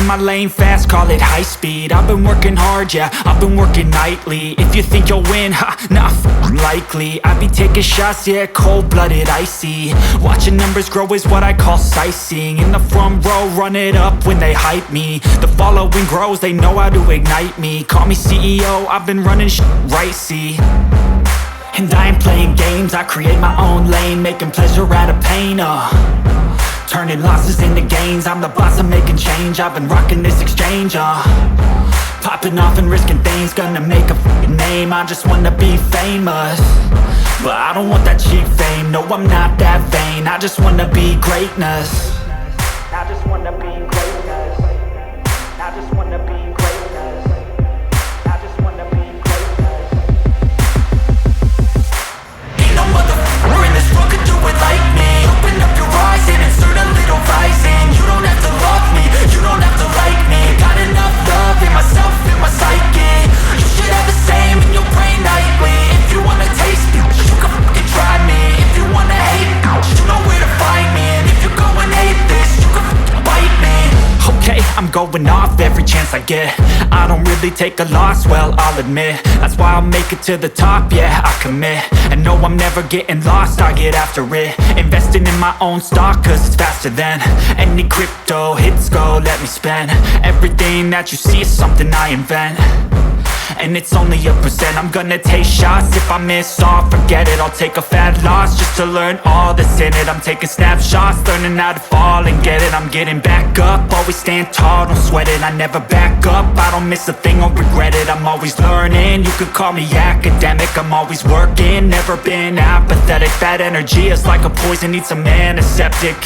in my lane fast, call it high speed. I've been working hard, yeah, I've been working nightly. If you think you'll win, ha, not likely. I be taking shots, yeah, cold-blooded, icy. Watching numbers grow is what I call sightseeing. In the front row, run it up when they hype me. The following grows, they know how to ignite me. Call me CEO, I've been running right, see. And I ain't playing games, I create my own lane, making pleasure out of pain, turning losses into gains. I'm the boss, I'm making change. I've been rocking this exchange, popping off and risking things. Gonna make a f***ing name. I just wanna be famous, but I don't want that cheap fame. No, I'm not that vain. I just wanna be greatness. I just wanna be greatness. I just wanna be greatness. I just wanna be greatness. Ain't no motherfucker in this world could do it like me. Open up your eyes and insert a little rising. You don't have to love me, you don't have to like me. Got enough love in myself, in my psyche. You should have the same in your brain nightly. If you wanna taste me, you can fucking try me. If you wanna hate me, you know where to find me. And if you go and hate this, you can fucking bite me. Okay, I'm going off every chance I get. I don't really take a loss, well, I'll admit. That's why I'll make it to the top, yeah, I commit. And no, I'm never getting lost, I get after it. Investing in my own stock, cause it's faster than any crypto hits go, let me spend. Everything that you see is something I invent, and it's only a percent. I'm gonna take shots, if I miss all, forget it. I'll take a fat loss just to learn all that's in it. I'm taking snapshots, learning how to fall and get it. I'm getting back up, always stand tall, don't sweat it. I never back up, I don't miss a thing or regret it. I'm always learning, you could call me academic. I'm always working, never been apathetic. That energy is like a poison, needs some antiseptic.